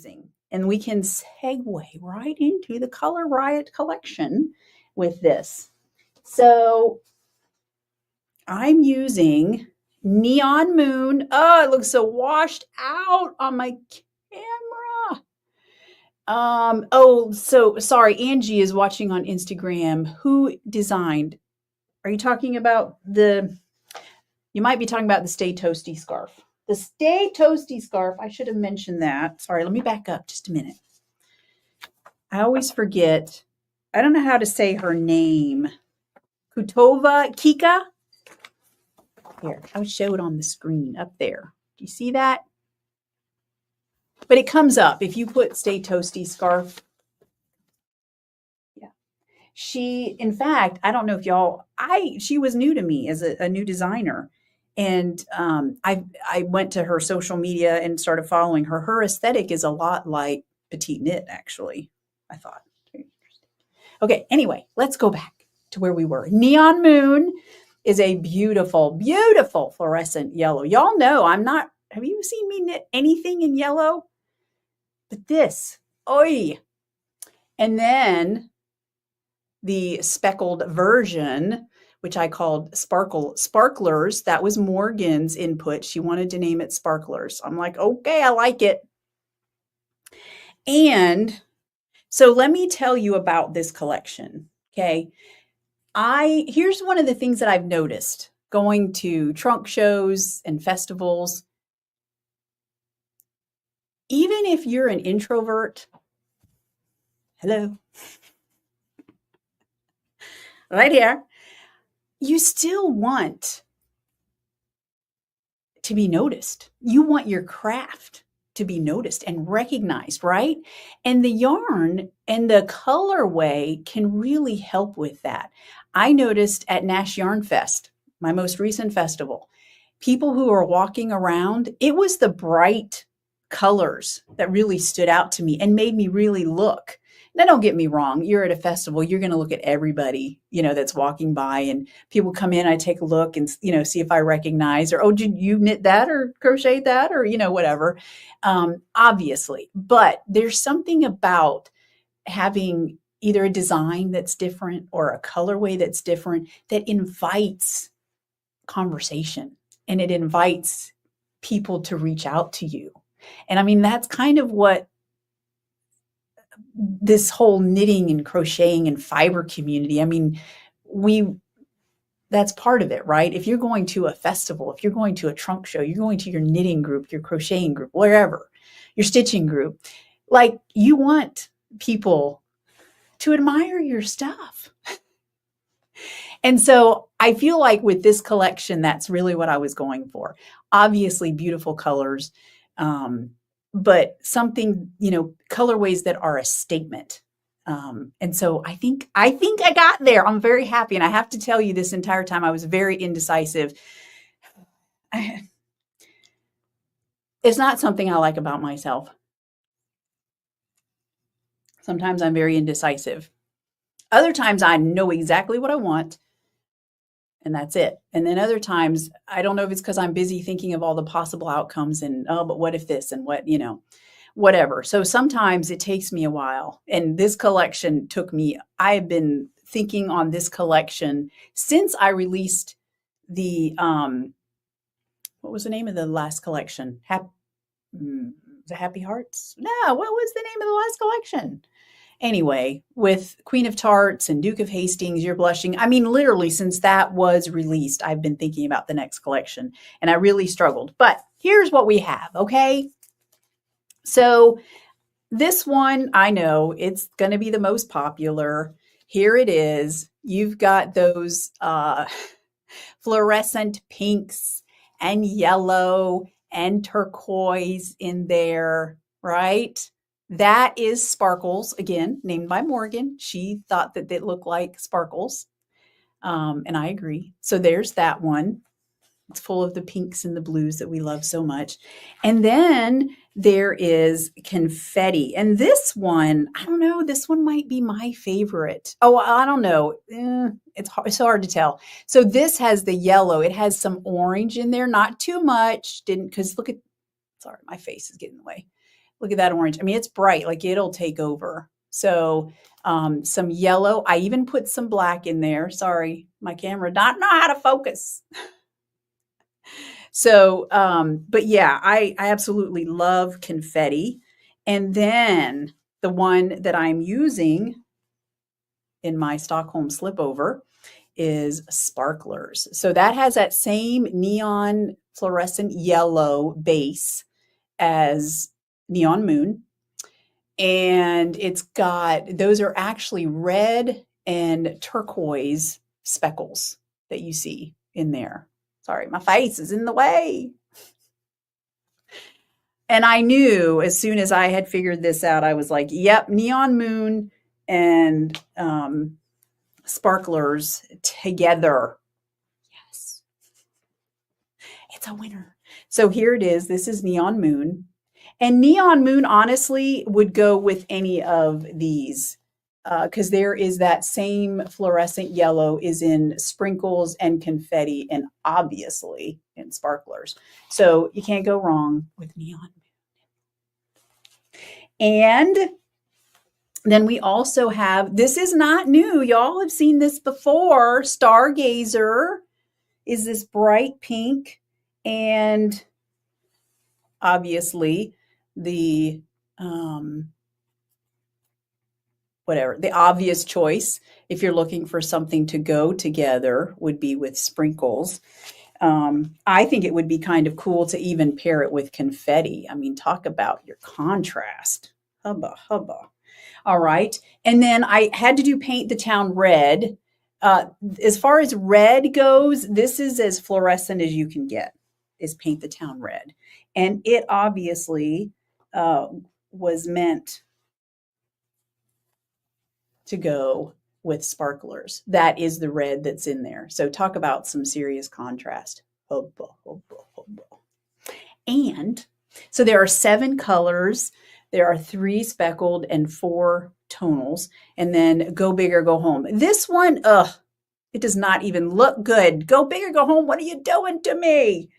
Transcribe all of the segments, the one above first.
using. And we can segue right into the Color Riot collection with this. So I'm using Neon Moon. Oh, it looks so washed out on my camera. Oh, so sorry, Angie is watching on Instagram. Who designed? Are you talking about you might be talking about the Stay Toasty scarf. The Stay Toasty scarf, I should have mentioned that. Sorry, let me back up just a minute. I always forget. I don't know how to say her name. Kika? Here, I'll show it on the screen up there. Do you see that? But it comes up if you put Stay Toasty scarf. Yeah. She, in fact, I don't know if she was new to me as a new designer. And I went to her social media and started following her. Her aesthetic is a lot like Petite Knit, actually, I thought. Okay, anyway, let's go back to where we were. Neon Moon is a beautiful, beautiful fluorescent yellow. Y'all know have you seen me knit anything in yellow? But this, oi. And then the speckled version, which I called Sparklers. That was Morgan's input. She wanted to name it Sparklers. I'm like, okay, I like it. And so let me tell you about this collection. Okay. Here's one of the things that I've noticed going to trunk shows and festivals. Even if you're an introvert, hello, right here, you still want to be noticed. You want your craft to be noticed and recognized, right? And the yarn and the colorway can really help with that. I noticed at Nash Yarn Fest, my most recent festival, people who are walking around, it was the bright colors that really stood out to me and made me really look. Now, don't get me wrong. You're at a festival, you're going to look at everybody, that's walking by, and people come in, I take a look and, see if I recognize, or, oh, did you knit that or crochet that or, whatever, obviously. But there's something about having either a design that's different or a colorway that's different that invites conversation, and it invites people to reach out to you. And I mean, that's kind of what this whole knitting and crocheting and fiber community, I mean, that's part of it, right? If you're going to a festival, if you're going to a trunk show, you're going to your knitting group, your crocheting group, wherever, your stitching group, like, you want people to admire your stuff. And so I feel like with this collection, that's really what I was going for. Obviously, beautiful colors, but something, colorways that are a statement. And so I think I got there. I'm very happy. And I have to tell you, this entire time I was very indecisive. It's not something I like about myself. Sometimes I'm very indecisive. Other times I know exactly what I want, and that's it. And then other times, I don't know if it's because I'm busy thinking of all the possible outcomes and, oh, but what if this and what, whatever. So sometimes it takes me a while. And this collection I have been thinking on this collection since I released the, what was the name of the last collection? The Happy Hearts? No, what was the name of the last collection? Anyway, with Queen of Tarts and Duke of Hastings, You're Blushing. I mean, literally, since that was released, I've been thinking about the next collection, and I really struggled. But here's what we have, okay? So this one, I know it's going to be the most popular. Here it is. You've got those fluorescent pinks and yellow and turquoise in there, right? That is Sparkles, again, named by Morgan. She thought that it looked like sparkles, and I agree. So there's that one. It's full of the pinks and the blues that we love so much. And then there is Confetti. And this one, I don't know, this one might be my favorite. Oh, I don't know. It's hard to tell. So this has the yellow. It has some orange in there, not too much. Because sorry, my face is getting in the way. Look at that orange. I mean, it's bright, like it'll take over. So some yellow. I even put some black in there. Sorry, my camera not know how to focus. So, but yeah, I absolutely love confetti. And then the one that I'm using in my Stockholm slipover is sparklers. So that has that same neon fluorescent yellow base as Neon Moon. And it's got, those are actually red and turquoise speckles that you see in there. Sorry, my face is in the way. And I knew as soon as I had figured this out, I was like, yep, Neon Moon and sparklers together. Yes, it's a winner. So here it is. This is Neon Moon. And Neon Moon, honestly, would go with any of these because there is that same fluorescent yellow is in sprinkles and confetti and obviously in sparklers. So you can't go wrong with Neon. And then we also have, this is not new. Y'all have seen this before. Stargazer is this bright pink. And obviously the, whatever, the obvious choice, if you're looking for something to go together, would be with sprinkles. I think it would be kind of cool to even pair it with confetti. I mean, talk about your contrast. Hubba, hubba. All right. And then I had to do paint the town red. As far as red goes, this is as fluorescent as you can get, is paint the town red. And it obviously was meant to go with sparklers. That is the red that's in there. So talk about some serious contrast. Hubba, hubba, hubba. And so there are 7 colors. There are 3 speckled and 4 tonals. And then go big or go home. This one, it does not even look good. Go big or go home. What are you doing to me?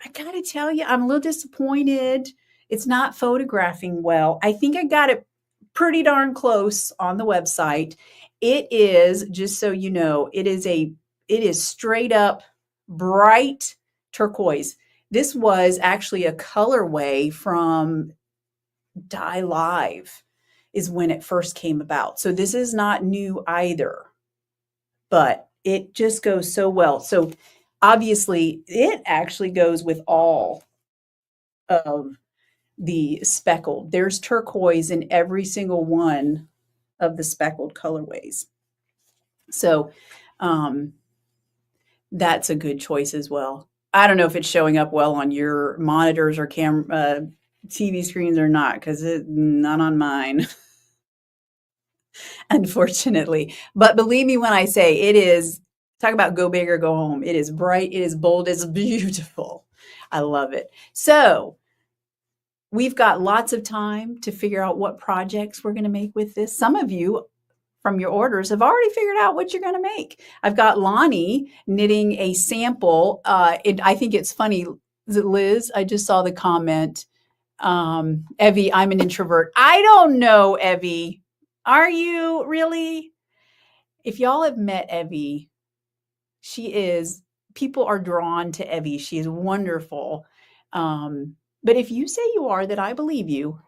I gotta tell you, I'm a little disappointed. It's not photographing well. I think I got it pretty darn close on the website. It is, just so you know, it is straight up bright turquoise. This was actually a colorway from Die Live is when it first came about. So this is not new either, but it just goes so well. So obviously it actually goes with all of the speckled. There's turquoise in every single one of the speckled colorways. So that's a good choice as well. I don't know if it's showing up well on your monitors or TV screens or not, because it's not on mine, unfortunately. But believe me when I say it is, talk about go big or go home. It is bright, it is bold, it's beautiful. I love it. So we've got lots of time to figure out what projects we're going to make with this. Some of you from your orders have already figured out what you're going to make. I've got Lonnie knitting a sample. I think it's funny. Is it Liz? I just saw the comment. Evie, I'm an introvert. I don't know, Evie. Are you really? If y'all have met Evie, people are drawn to Evie. She is wonderful. But if you say you are, that I believe you,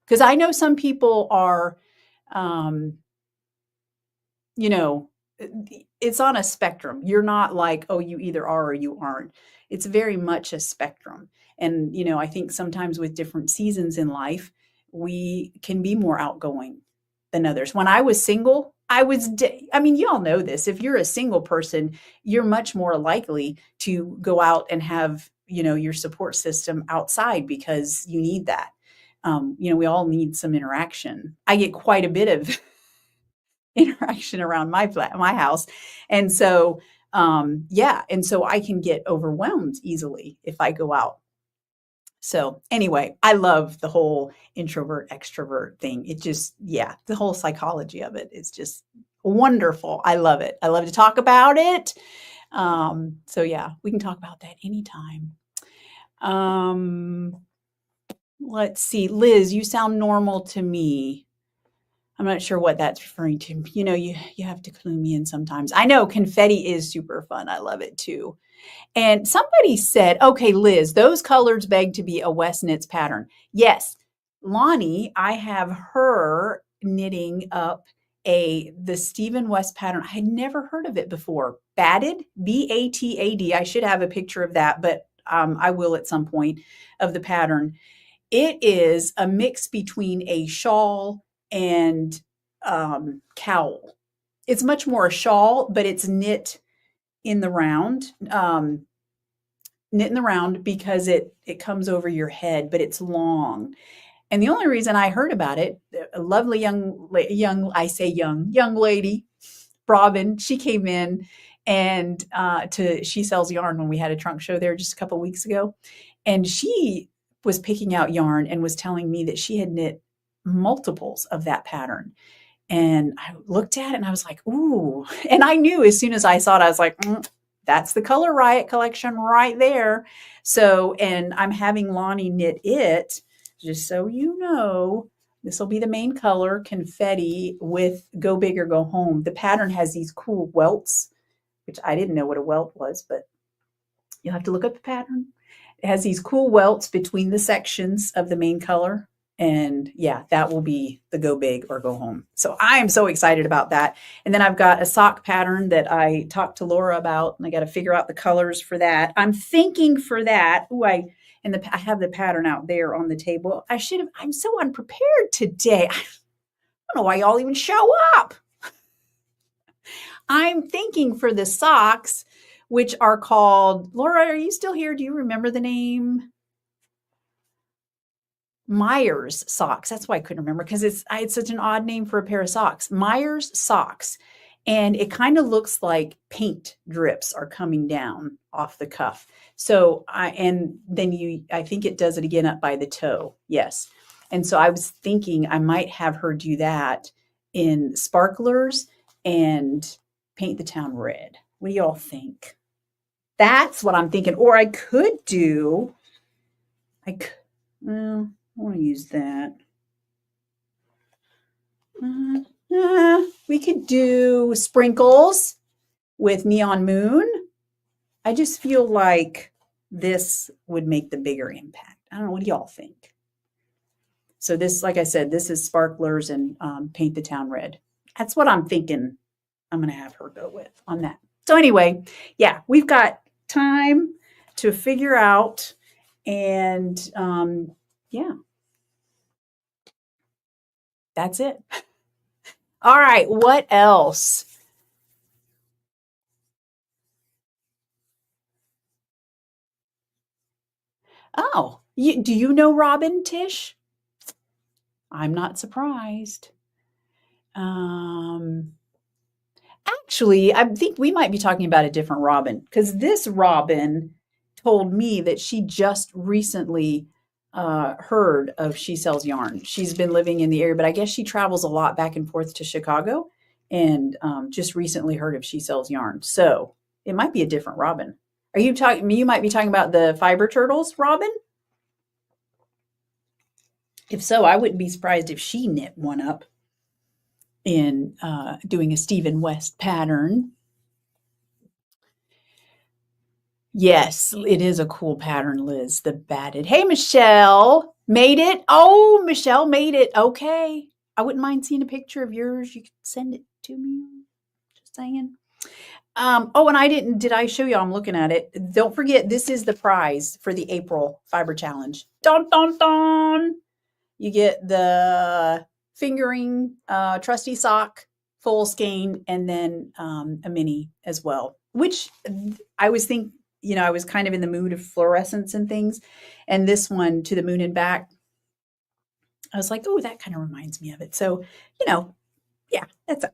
because I know some people are, it's on a spectrum. You're not like, oh, you either are or you aren't. It's very much a spectrum. And, I think sometimes with different seasons in life, we can be more outgoing than others. When I was single, you all know this. If you're a single person, you're much more likely to go out and have, your support system outside because you need that. We all need some interaction. I get quite a bit of interaction around my house. And so, and so I can get overwhelmed easily if I go out. So anyway, I love the whole introvert extrovert thing. It just, the whole psychology of it is just wonderful. I love it. I love to talk about it. So we can talk about that anytime. Let's see. Liz, you sound normal to me. I'm not sure what that's referring to. You have to clue me in sometimes. I know confetti is super fun. I love it too. And somebody said, okay, Liz, those colors beg to be a West Knits pattern. Yes, Lonnie, I have her knitting up the Stephen West pattern. I had never heard of it before. Batted, Batad. I should have a picture of that, but I will at some point of the pattern. It is a mix between a shawl and cowl. It's much more a shawl, but it's in the round. Knit in the round because it comes over your head, but it's long. And the only reason I heard about it, a lovely young lady, Robin, she came in and She Sells Yarn when we had a trunk show there just a couple of weeks ago, and she was picking out yarn and was telling me that she had knit multiples of that pattern. And I looked at it and I was like, ooh. And I knew as soon as I saw it, I was like, that's the Color Riot collection right there. So, and I'm having Lonnie knit it, just so you know. This will be the main color, confetti with Go Big or Go Home. The pattern has these cool welts, which I didn't know what a welt was, but you'll have to look up the pattern. It has these cool welts between the sections of the main color. And yeah, that will be the Go Big or Go Home. So I am so excited about that. And then I've got a sock pattern that I talked to Laura about, and I got to figure out the colors for that. I'm thinking for that. I have the pattern out there on the table. I'm so unprepared today. I don't know why y'all even show up. I'm thinking for the socks, which are called, Laura, are you still here? Do you remember the name? Myers socks. That's why I couldn't remember, because I had such an odd name for a pair of socks. Myers socks. And it kind of looks like paint drips are coming down off the cuff. And then I think it does it again up by the toe. Yes. And so I was thinking I might have her do that in sparklers and paint the town red. What do y'all think? That's what I'm thinking. Or I could do, well, I want to use that. We could do sprinkles with Neon Moon. I just feel like this would make the bigger impact. I don't know. What do y'all think? So this, like I said, this is sparklers and paint the town red. That's what I'm thinking I'm going to have her go with on that. So anyway, yeah, we've got time to figure out, and yeah, that's it. All right, what else? Oh, do you know Robin, Tish? I'm not surprised. Um, Actually, I think we might be talking about a different Robin, because this Robin told me that she just recently heard of She Sells Yarn. She's been living in the area, but I guess she travels a lot back and forth to Chicago, and just recently heard of She Sells Yarn. So it might be a different Robin. Are you talking? You might be talking about the Fiber Turtles, Robin? If so, I wouldn't be surprised if she knit one up in doing a Stephen West pattern. Yes, it is a cool pattern, Liz. The batted. Hey, Michelle, made it. Oh, Michelle made it. Okay. I wouldn't mind seeing a picture of yours. You could send it to me. Just saying. Oh, and did I show you? I'm looking at it. Don't forget, this is the prize for the April Fiber Challenge. Dun, dun, dun. You get the fingering trusty sock, full skein, and then a mini as well, which I was I was kind of in the mood of fluorescence and things. And this one, To the Moon and Back, I was like, oh, that kind of reminds me of it. So, yeah, that's